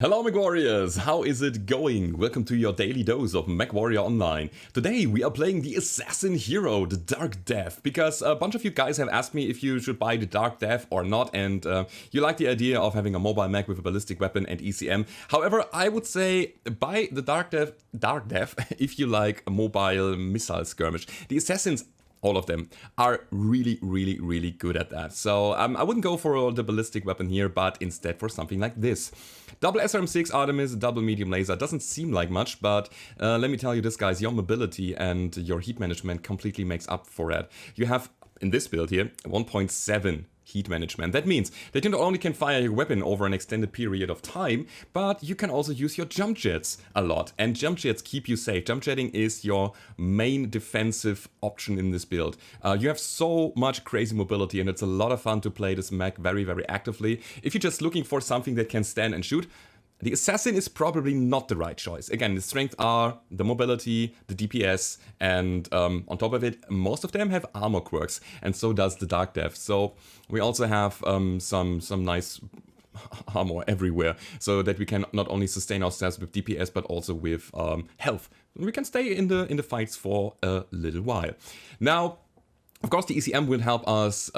Hello Mechwarriors, how is it going? Welcome to your daily dose of Mechwarrior Online. Today we are playing the Assassin Hero, the Darkdeath, because a bunch of you guys have asked me if you should buy the Darkdeath or not, and you like the idea of having a mobile mech with a ballistic weapon and ECM. However, I would say buy the Darkdeath if you like a mobile missile skirmish. The Assassins, all of them, are really good at that. So I wouldn't go for the ballistic weapon here, but instead for something like this. Double SRM6 Artemis, double Medium Laser. Doesn't seem like much, but let me tell you this, guys, your mobility and your heat management completely makes up for it. You have, in this build here, 1.7 heat management. That means that you not only can fire your weapon over an extended period of time, but you can also use your jump jets a lot. And jump jets keep you safe. Jump jetting is your main defensive option in this build. You have so much crazy mobility, and it's a lot of fun to play this mech very actively. If you're just looking for something that can stand and shoot, the Assassin is probably not the right choice. Again, the strengths are the mobility, the DPS, and on top of it, most of them have armor quirks, and so does the Darkdeath. So we also have some nice armor everywhere, so that we can not only sustain ourselves with DPS, but also with health. We can stay in the fights for a little while. Now, of course, the ECM will help us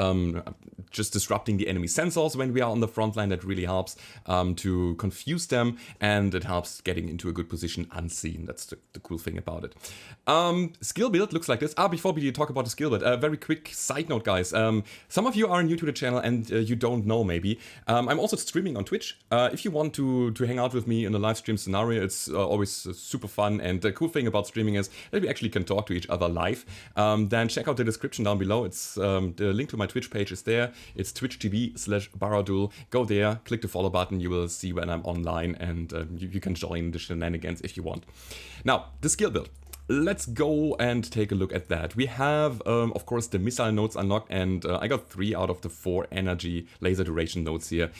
just disrupting the enemy sensors when we are on the front line. That really helps to confuse them, and it helps getting into a good position unseen. That's the cool thing about it. Skill build looks like this. Before we talk about the skill build, a very quick side note, guys. Some of you are new to the channel and you don't know maybe. I'm also streaming on Twitch. If you want to hang out with me in a live stream scenario, it's always super fun. And the cool thing about streaming is that we actually can talk to each other live. Then check out the description down below. It's the link to my Twitch page is there. It's twitch.tv/Baradul. Go there, click the follow button. You will see when I'm online, and you can join the shenanigans if you want. Now, the skill build. Let's go and take a look at that. We have, of course, the missile nodes unlocked, and I got 3 out of the 4 energy laser duration nodes here.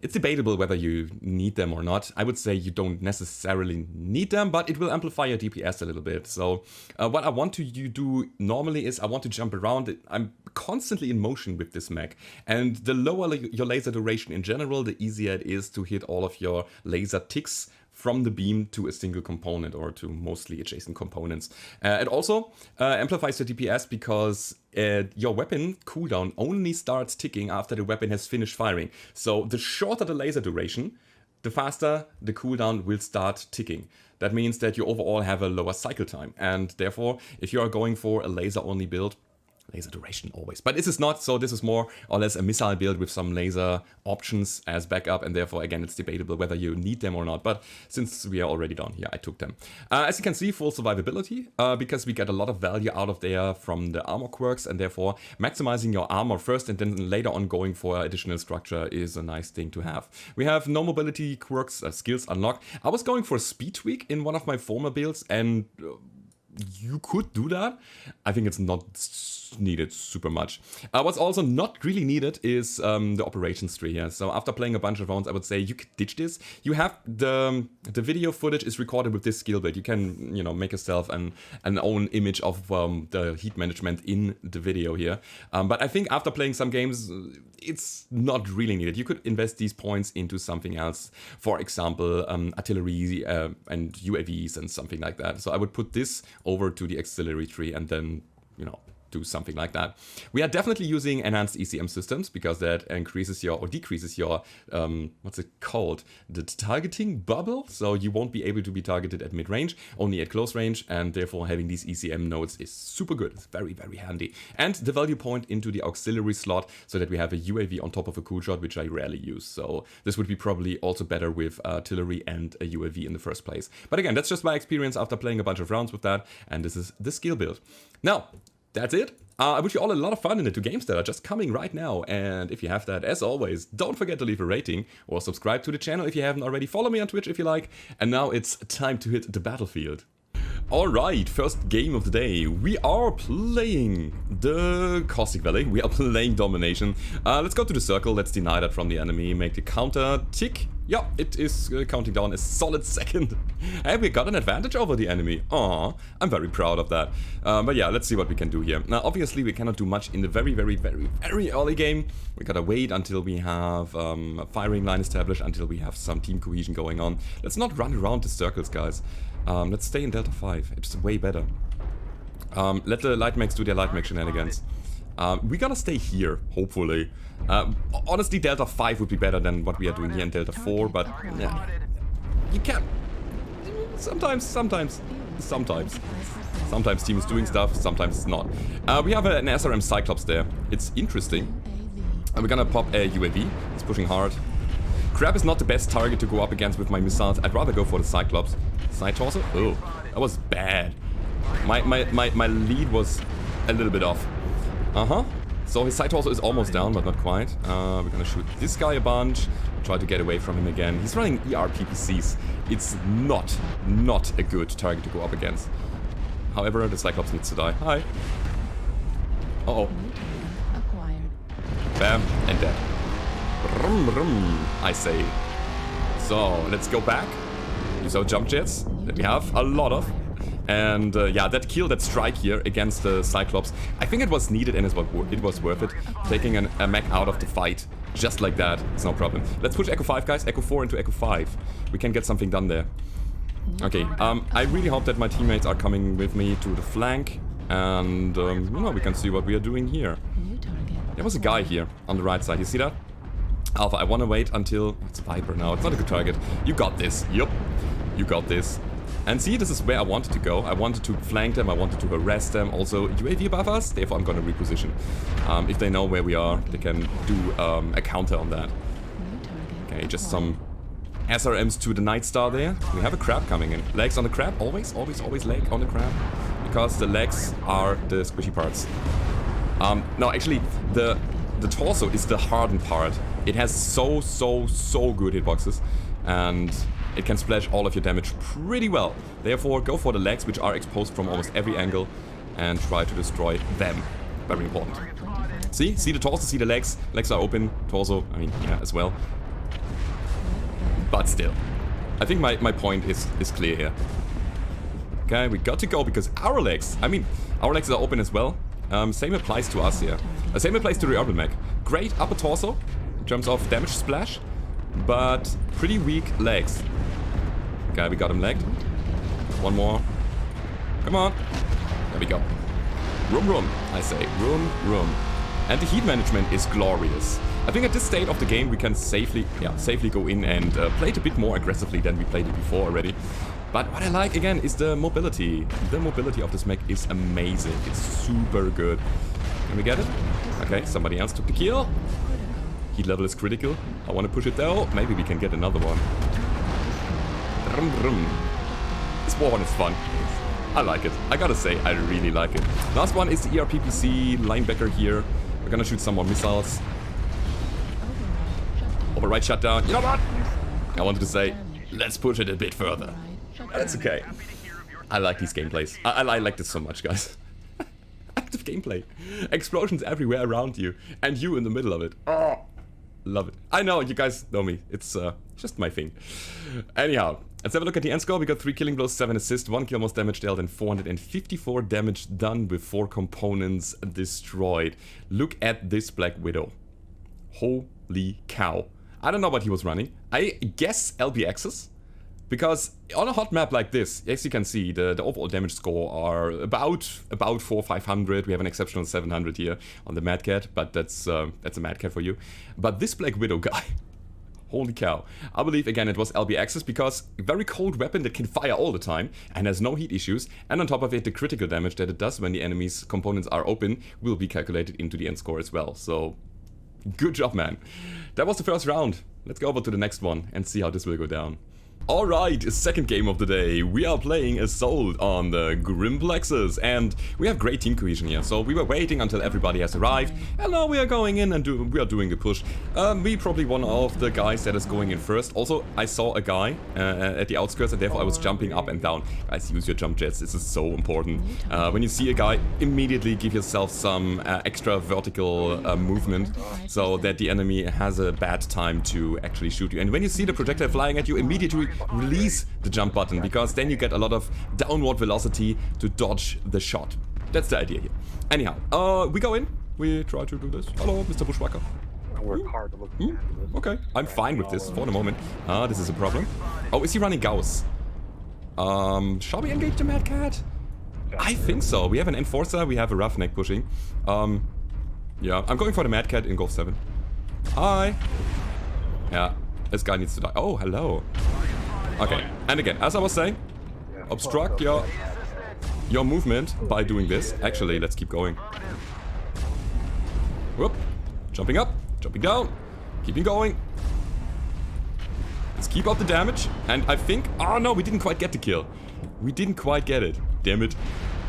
It's debatable whether you need them or not. I would say you don't necessarily need them, but it will amplify your DPS a little bit. So what I want to do normally is I want to jump around. I'm constantly in motion with this mech. And the lower your laser duration in general, the easier it is to hit all of your laser ticks from the beam to a single component or to mostly adjacent components. It also amplifies the DPS because your weapon cooldown only starts ticking after the weapon has finished firing. So the shorter the laser duration, the faster the cooldown will start ticking. That means that you overall have a lower cycle time, and therefore if you are going for a laser only build, laser duration always. But this is not, so this is more or less a missile build with some laser options as backup, and therefore again it's debatable whether you need them or not, but since we are already done here, I took them. As you can see, full survivability, because we get a lot of value out of there from the armor quirks, and therefore maximizing your armor first and then later on going for additional structure is a nice thing to have. We have no mobility quirks, skills unlocked. I was going for a speed tweak in one of my former builds, and you could do that. I think it's not needed super much. What's also not really needed is the operations tree here. So after playing a bunch of rounds, I would say you could ditch this. You have the video footage is recorded with this skill build. You can, you know, make yourself an own image of the heat management in the video here. But I think after playing some games, it's not really needed. You could invest these points into something else. For example, artillery and UAVs and something like that. So I would put this over to the auxiliary tree and then, you know, do something like that. We are definitely using enhanced ECM systems because that increases your or decreases your what's it called, the targeting bubble, so you won't be able to be targeted at mid-range, only at close range, and therefore having these ECM nodes is super good. It's very handy. And the value point into the auxiliary slot so that we have a UAV on top of a cool shot, which I rarely use. So this would be probably also better with artillery and a UAV in the first place. But again, that's just my experience after playing a bunch of rounds with that, and this is the skill build. Now, that's it. I wish you all a lot of fun in the 2 games that are just coming right now, and if you have that, as always, don't forget to leave a rating or subscribe to the channel if you haven't already. Follow me on Twitch if you like, and now it's time to hit the battlefield. Alright, first game of the day. We are playing the Caustic Valley. We are playing Domination. Let's go to the circle, let's deny that from the enemy, make the counter tick. Yeah, it is counting down a solid second. Hey, we got an advantage over the enemy. Aw, I'm very proud of that. But yeah, let's see what we can do here. Now, obviously, we cannot do much in the very early game. We gotta wait until we have a firing line established, until we have some team cohesion going on. Let's not run around the circles, guys. Let's stay in Delta 5. It's way better. Let the light mechs do their light mech shenanigans. We gotta stay here, hopefully. Honestly, Delta 5 would be better than what we are doing here in Delta 4, but yeah, you can't. Sometimes team is doing stuff, sometimes it's not. We have an SRM Cyclops there. It's interesting. And we're gonna pop a UAV. It's pushing hard. Crab is not the best target to go up against with my missiles. I'd rather go for the Cyclops. Side torso? Oh, that was bad. My lead was a little bit off. So his side torso is almost down, but not quite. We're gonna shoot this guy a bunch. Try to get away from him again. He's running ERPPCs. It's not a good target to go up against. However, the Cyclops needs to die. Hi. Uh-oh. Bam, and dead. Brum, brum, I say. So, let's go back. Use our jump jets that we have a lot of. And yeah, that kill, that strike here against the Cyclops, I think it was needed and it was worth it. Taking a mech out of the fight, just like that, it's no problem. Let's push Echo 5, guys. Echo 4 into Echo 5. We can get something done there. Okay, I really hope that my teammates are coming with me to the flank. And, you know, we can see what we are doing here. There was a guy here on the right side, you see that? Alpha, I want to wait until... It's Viper now, it's not a good target. You got this, yup. You got this. And see, this is where I wanted to go. I wanted to flank them, I wanted to harass them. Also, UAV above us, therefore I'm gonna reposition. If they know where we are, they can do a counter on that. Okay, just some SRMs to the Night Star there. We have a crab coming in. Legs on the crab, always leg on the crab. Because the legs are the squishy parts. No, actually, the torso is the hardened part. It has so good hitboxes. And it can splash all of your damage pretty well. Therefore, go for the legs, which are exposed from almost every angle, and try to destroy them. Very important. See the torso, see the legs. Legs are open, torso, I mean, yeah, as well. But still, I think my point is clear here. Okay, we got to go because our legs are open as well. Same applies to us here. Same applies to the Urban Mech. Great upper torso in terms of damage splash, but pretty weak legs. Okay, we got him legged. One more. Come on. There we go. Room, I say. Room. And the heat management is glorious. I think at this state of the game we can safely go in and play it a bit more aggressively than we played it before already. But what I like again is the mobility. The mobility of this mech is amazing. It's super good. Can we get it? Okay, somebody else took the kill. Heat level is critical. I want to push it though. Maybe we can get another one. This war one is fun. I like it. I gotta say, I really like it. Last one is the ERPPC linebacker here. We're gonna shoot some more missiles. Override shutdown. You know what? I wanted to say, let's push it a bit further. That's okay. I like these gameplays. I like this so much, guys. Active gameplay. Explosions everywhere around you. And you in the middle of it. Oh, love it. I know, you guys know me. It's just my thing. Anyhow, let's have a look at the end score. We got 3 killing blows, 7 assists, 1 kill most damage dealt, and 454 damage done with 4 components destroyed. Look at this Black Widow. Holy cow. I don't know what he was running. I guess LBXs. Because on a hot map like this, as you can see, the overall damage score are about 400-500. We have an exceptional 700 here on the Mad Cat, but that's a Mad Cat for you. But this Black Widow guy, holy cow. I believe, again, it was LBXs because a very cold weapon that can fire all the time and has no heat issues. And on top of it, the critical damage that it does when the enemy's components are open will be calculated into the end score as well. So, good job, man. That was the first round. Let's go over to the next one and see how this will go down. Alright, second game of the day. We are playing Assault on the Grimplexes, and we have great team cohesion here. So we were waiting until everybody has arrived, and now we are going in and we are doing the push. Me probably one of the guys that is going in first. Also, I saw a guy at the outskirts, and therefore I was jumping up and down. Guys, use your jump jets. This is so important. When you see a guy, immediately give yourself some extra vertical movement, so that the enemy has a bad time to actually shoot you. And when you see the projectile flying at you, immediately release the jump button, because then you get a lot of downward velocity to dodge the shot. That's the idea here. Anyhow, we go in. We try to do this. Hello, Mr. Bushwhacker. I work hard to look at this. Okay, I'm fine with this for the moment. This is a problem. Oh, is he running Gauss? Shall we engage the Mad Cat? I think so. We have an Enforcer, we have a Roughneck pushing. Yeah, I'm going for the Mad Cat in Golf 7. Hi. Yeah, this guy needs to die. Oh, hello. Okay, and again, as I was saying, obstruct your movement by doing this. Actually, let's keep going. Whoop. Jumping up, jumping down, keeping going. Let's keep up the damage. And I think... Oh no, we didn't quite get the kill. We didn't quite get it. Damn it.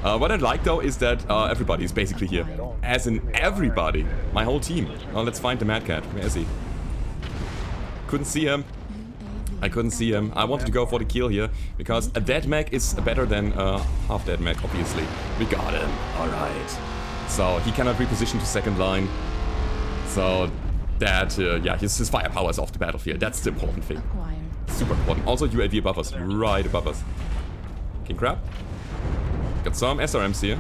What I like though is that everybody is basically here. As in everybody. My whole team. Well, let's find the Mad Cat. Where is he? Couldn't see him. I couldn't see him. I wanted to go for the kill here, because a dead mech is better than a half-dead mech, obviously. We got him. Alright. So, he cannot reposition to second line. So, that, yeah, his firepower is off the battlefield. That's the important thing. Super important. Also, UAV above us. Right above us. King Crab. Got some SRMs here.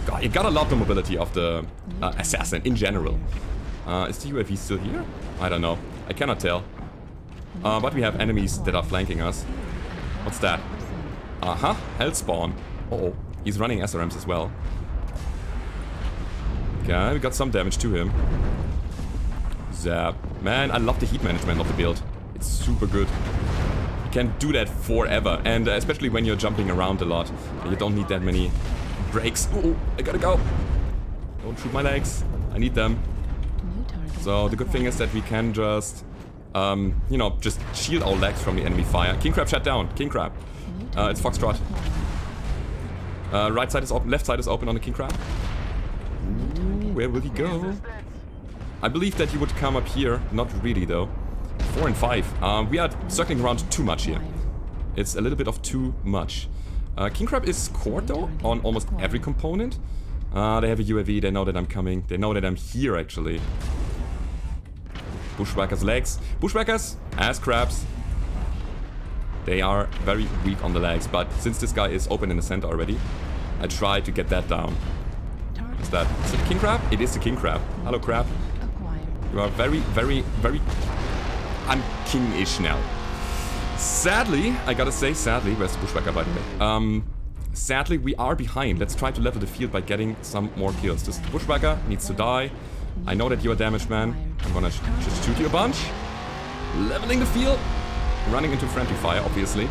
God, you gotta love the mobility of the Assassin in general. Is the UAV still here? I don't know. I cannot tell. But we have enemies that are flanking us. What's that? Aha, Hellspawn. Uh-oh, he's running SRMs as well. Okay, we got some damage to him. Zap. Man, I love the heat management of the build. It's super good. You can do that forever, and especially when you're jumping around a lot. You don't need that many breaks. Oh, I gotta go. Don't shoot my legs. I need them. So the good thing is that we can just... you know, just shield our legs from the enemy fire. King Crab shut down. King Crab. It's Foxtrot. Right side is open. Left side is open on the King Crab. Ooh, where will he go? I believe that he would come up here. Not really, though. 4 and 5. We are circling around too much here. It's a little bit of too much. King Crab is scored, though, on almost every component. They have a UAV. They know that I'm coming. They know that I'm here, actually. Bushwhackers legs. Bushwhackers, ass crabs. They are very weak on the legs, but since this guy is open in the center already, I try to get that down. What's that? Is it the King Crab? It is the King Crab. Hello, Crab. You are very, very, very... I'm king-ish now. Sadly, I gotta say sadly, where's the Bushwhacker by the way? Sadly, we are behind. Let's try to level the field by getting some more kills. This Bushwhacker needs to die. I know that you are damaged, man. I'm gonna just shoot you a bunch. Leveling the field. Running into friendly fire, obviously.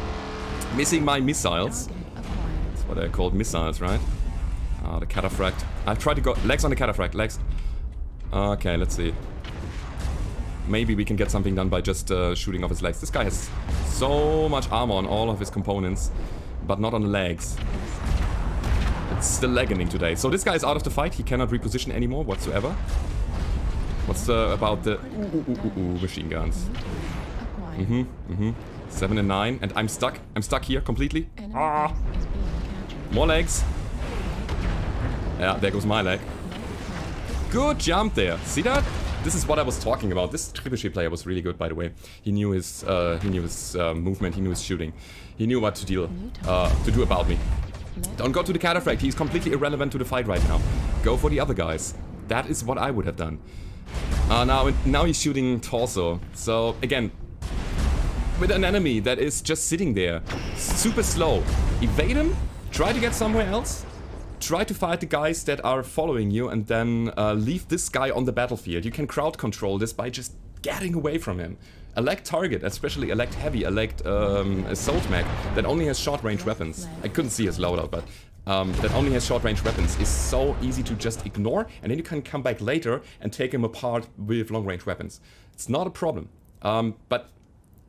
Missing my missiles. That's what they're called, missiles, right? The cataphract. I tried to go... Legs on the cataphract, legs. Okay, let's see. Maybe we can get something done by just shooting off his legs. This guy has so much armor on all of his components, but not on the legs. It's still lagging today. So this guy is out of the fight. He cannot reposition anymore whatsoever. What's about the machine guns? 7 and 9, and I'm stuck. I'm stuck here completely. Ah. More legs. Yeah, there goes my leg. Good jump there. See that? This is what I was talking about. This trebuchet player was really good, by the way. He knew his movement. He knew his shooting. He knew what to do about me. Don't go to the cataphract. He's completely irrelevant to the fight right now. Go for the other guys. That is what I would have done. Now he's shooting torso. So again, with an enemy that is just sitting there, super slow, evade him. Try to get somewhere else. Try to fight the guys that are following you, and then leave this guy on the battlefield. You can crowd control this by just getting away from him. Elect target, especially elect heavy, elect assault mech that only has short range weapons. I couldn't see his loadout, but that only has short range weapons is so easy to just ignore, and then you can come back later and take him apart with long range weapons. It's not a problem. But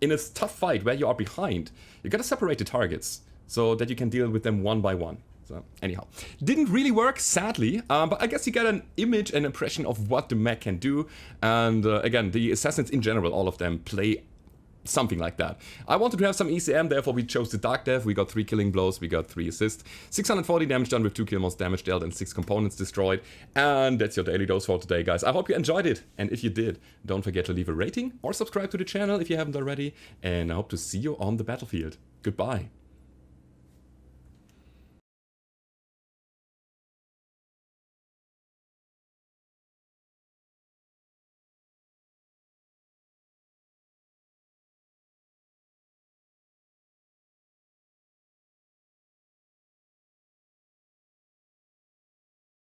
in a tough fight where you are behind, you gotta separate the targets so that you can deal with them one by one. So anyhow, didn't really work, sadly, but I guess you get an image and impression of what the mech can do. And again, the assassins in general, all of them play something like that. I wanted to have some ECM, therefore we chose the Darkdeath. We got 3 killing blows, we got 3 assists, 640 damage done with 2 kill most damage dealt and 6 components destroyed. And that's your daily dose for today, guys. I hope you enjoyed it, and if you did, don't forget to leave a rating or subscribe to the channel if you haven't already, and I hope to see you on the battlefield. Goodbye.